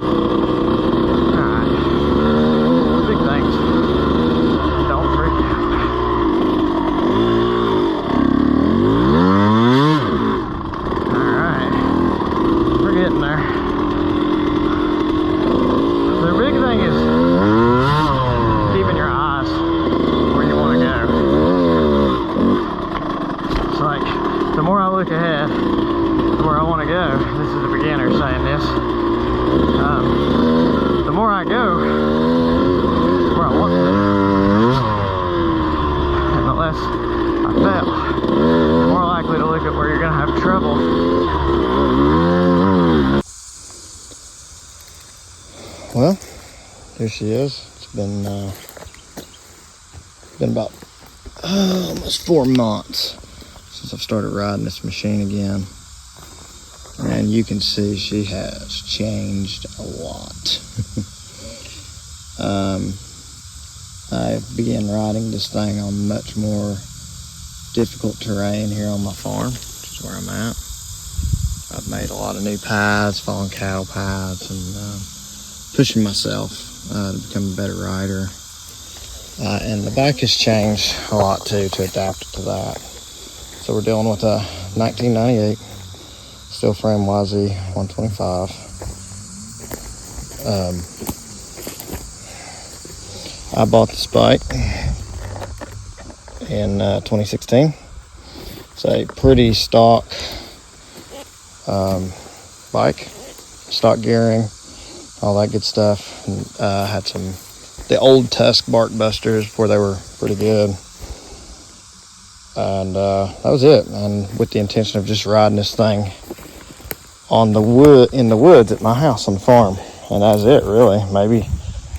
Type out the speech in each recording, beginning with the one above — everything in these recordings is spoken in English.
Alright. Big things. Don't freak out. Alright. We're getting there. The big thing is keeping your eyes where you want to go. It's like, the more I look ahead, the more I want to go. This is a beginner saying this. The more I go, where I want to, and the less I fail, the more likely to look at where you're going to have trouble. Well, here she is. It's been about almost 4 months since I've started riding this machine again. And you can see she has changed a lot. I began riding this thing on much more difficult terrain here on my farm, which is where I'm at. I've made a lot of new paths, following cattle paths, and pushing myself to become a better rider. And the bike has changed a lot too to adapt to that. So we're dealing with a 1998 steel frame YZ125. I bought this bike in 2016. It's a pretty stock bike, stock gearing, all that good stuff. And, had the old Tusk bark busters before they were pretty good. And that was it. And with the intention of just riding this thing in the woods at my house on the farm. And that's it, really. Maybe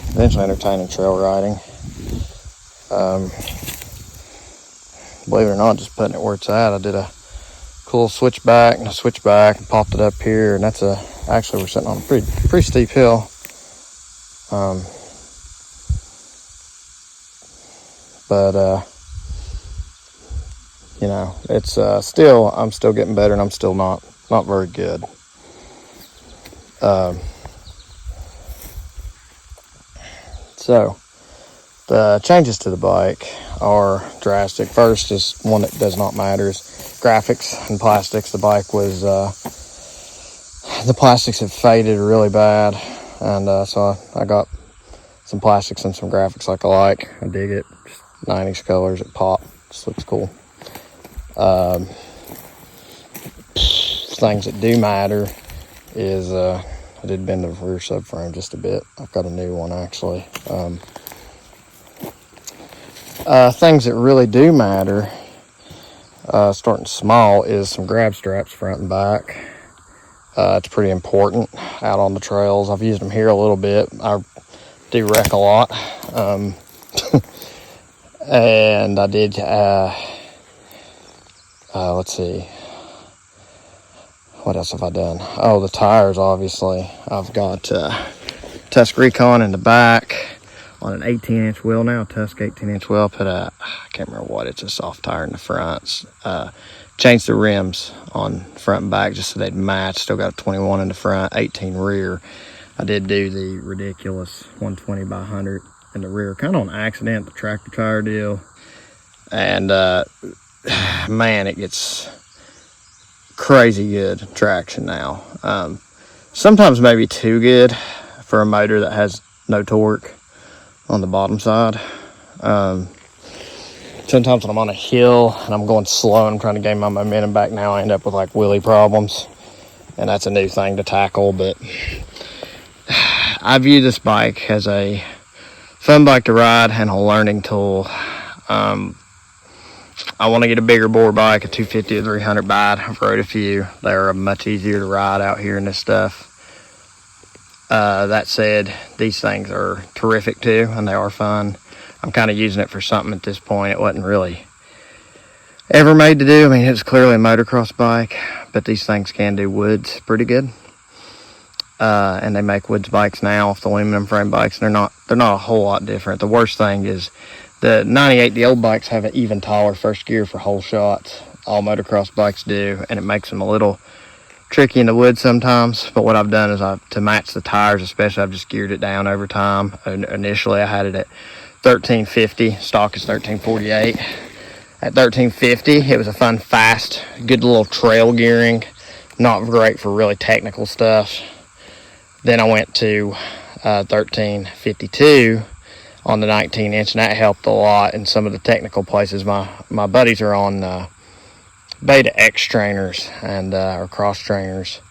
eventually entertaining trail riding. Believe it or not, just putting it where it's at. I did a cool switchback and popped it up here. And that's actually we're sitting on a pretty steep hill. You know, it's I'm still getting better, and I'm still not very good. So the changes to the bike are drastic. First is one that does not matter is graphics and plastics. The bike was the plastics have faded really bad, and so I got some plastics and some graphics like I like. I dig it. Just 90s colors. It pop. Just looks cool. Things that do matter is I did bend the rear subframe just a bit. I've got a new one actually. Things that really do matter, starting small, is some grab straps front and back. It's pretty important out on the trails. I've used them here a little bit. I do wreck a lot. And I did let's see, what else have I done? Oh, the tires, obviously. I've got Tusk Recon in the back on an 18-inch wheel now, Tusk 18-inch wheel. Put I can't remember what, it's a soft tire in the front. Changed the rims on front and back just so they'd match. Still got a 21 in the front, 18 rear. I did do the ridiculous 120 by 100 in the rear, kind of on accident, the tractor tire deal. And man, it gets crazy good traction now. Sometimes maybe too good for a motor that has no torque on the bottom side. Sometimes when I'm on a hill and I'm going slow and I'm trying to gain my momentum back, now I end up with like wheelie problems, and that's a new thing to tackle. But I view this bike as a fun bike to ride and a learning tool. I want to get a bigger bore bike, a 250 or 300 bite. I've rode a few. They're much easier to ride out here in this stuff. That said, these things are terrific too, and they are fun. I'm kind of using it for something at this point. It wasn't really ever made to do. I mean, it's clearly a motocross bike, but these things can do woods pretty good. And they make woods bikes now off the aluminum frame bikes, and they're not a whole lot different. The worst thing is the 98, the old bikes have an even taller first gear for hole shots. All motocross bikes do, and it makes them a little tricky in the woods sometimes. But what I've done is to match the tires, especially, I've just geared it down over time. And initially, I had it at 1350. Stock is 1348. At 1350, it was a fun, fast, good little trail gearing. Not great for really technical stuff. Then I went to 1352 on the 19-inch, and that helped a lot in some of the technical places. My buddies are on Beta X trainers and or cross trainers,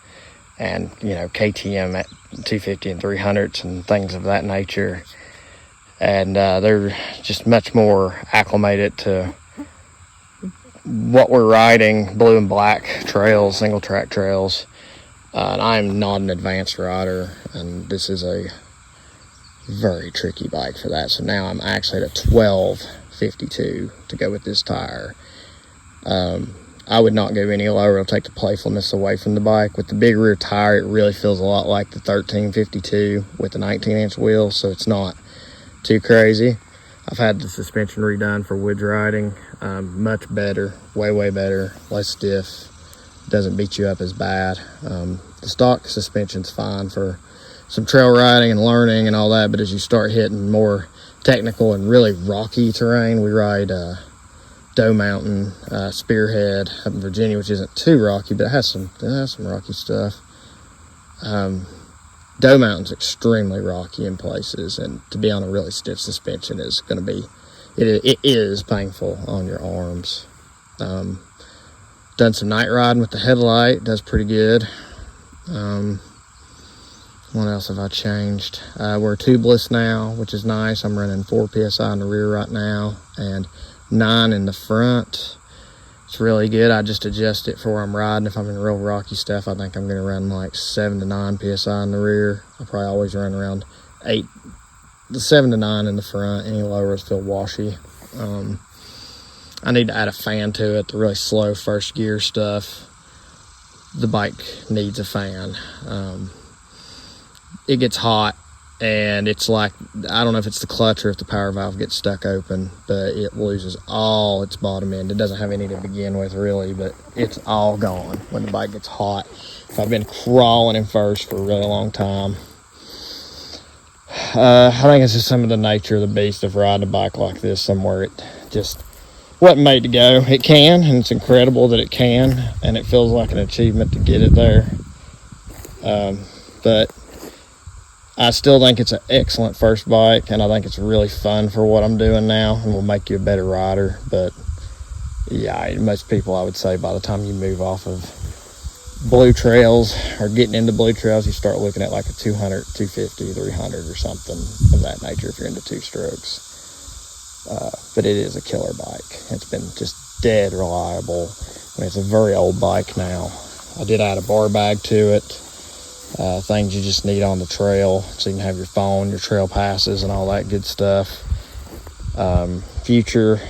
and KTM at 250 and 300s and things of that nature, and they're just much more acclimated to what we're riding, blue and black trails, single track trails. And I'm not an advanced rider, and this is a very tricky bike for that. So now I'm actually at a 1252 to go with this tire. I would not go any lower. It'll take the playfulness away from the bike. With the big rear tire, it really feels a lot like the 1352 with the 19-inch wheel, so it's not too crazy. I've had the suspension redone for woods riding. Much better, way better, less stiff. Doesn't beat you up as bad. The stock suspension's fine for some trail riding and learning and all that, but as you start hitting more technical and really rocky terrain, we ride Doe Mountain, Spearhead up in Virginia, which isn't too rocky, but it has some rocky stuff. Doe Mountain's extremely rocky in places, and to be on a really stiff suspension is going to be, it is painful on your arms. Done some night riding with the headlight, does pretty good. What else have I changed? We're tubeless now, which is nice. I'm running 4 PSI in the rear right now and 9 in the front. It's really good. I just adjust it for where I'm riding. If I'm in real rocky stuff, I think I'm going to run like 7 to 9 PSI in the rear. I probably always run around 8, the 7 to 9 in the front. Any lower is feel washy. I need to add a fan to it. The really slow first gear stuff, the bike needs a fan. It gets hot, and it's like, I don't know if it's the clutch or if the power valve gets stuck open, but it loses all its bottom end. It doesn't have any to begin with, really, but it's all gone when the bike gets hot. If I've been crawling in first for a really long time. I think it's just some of the nature of the beast of riding a bike like this somewhere. It just wasn't made to go. It can, and it's incredible that it can, and it feels like an achievement to get it there. But I still think it's an excellent first bike, and I think it's really fun for what I'm doing now, and will make you a better rider. But yeah, most people, I would say, by the time you move off of blue trails or getting into blue trails, you start looking at like a 200, 250, 300 or something of that nature if you're into two strokes. But it is a killer bike. It's been just dead reliable. I mean, it's a very old bike now. I did add a bar bag to it. Things you just need on the trail, so you can have your phone, your trail passes, and all that good stuff. Future,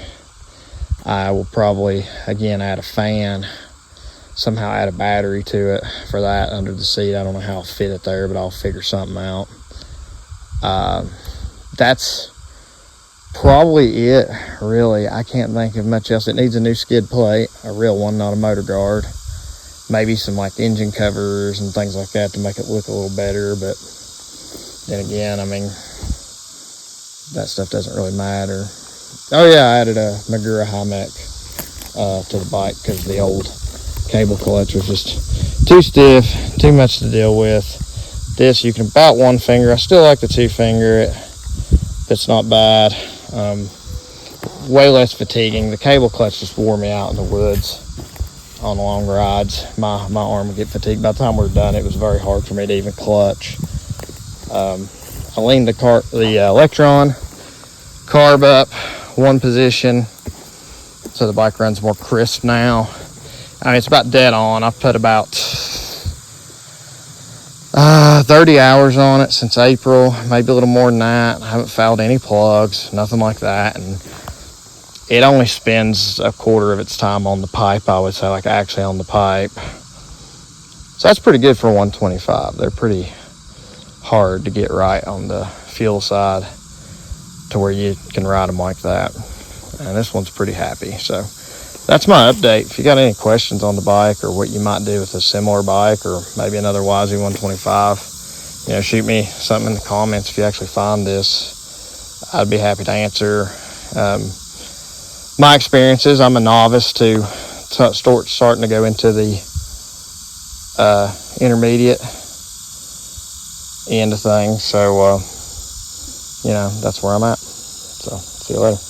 I will probably, again, add a fan, somehow add a battery to it for that under the seat. I don't know how I'll fit it there, but I'll figure something out. That's probably it, really. I can't think of much else. It needs a new skid plate, a real one, not a motor guard. Maybe some like engine covers and things like that to make it look a little better, but then again, I mean, that stuff doesn't really matter. Oh yeah, I added a Magura high mech to the bike because the old cable clutch was just too stiff, too much to deal with. This you can about one finger. I still like the two finger. It's not bad. Way less fatiguing. The cable clutch just wore me out in the woods on long rides. My arm would get fatigued. By the time we were done, it was very hard for me to even clutch. I leaned the Electron carb up one position so the bike runs more crisp now. I mean, it's about dead on. I've put about 30 hours on it since April, maybe a little more than that. I haven't fouled any plugs, nothing like that, and it only spends a quarter of its time on the pipe, I would say, like actually on the pipe. So that's pretty good for 125. They're pretty hard to get right on the fuel side to where you can ride them like that. And this one's pretty happy. So that's my update. If you got any questions on the bike or what you might do with a similar bike or maybe another YZ125, you know, shoot me something in the comments if you actually find this. I'd be happy to answer. My experiences, I'm a novice to starting to go into the intermediate end of things. So, you know, that's where I'm at. So, see you later.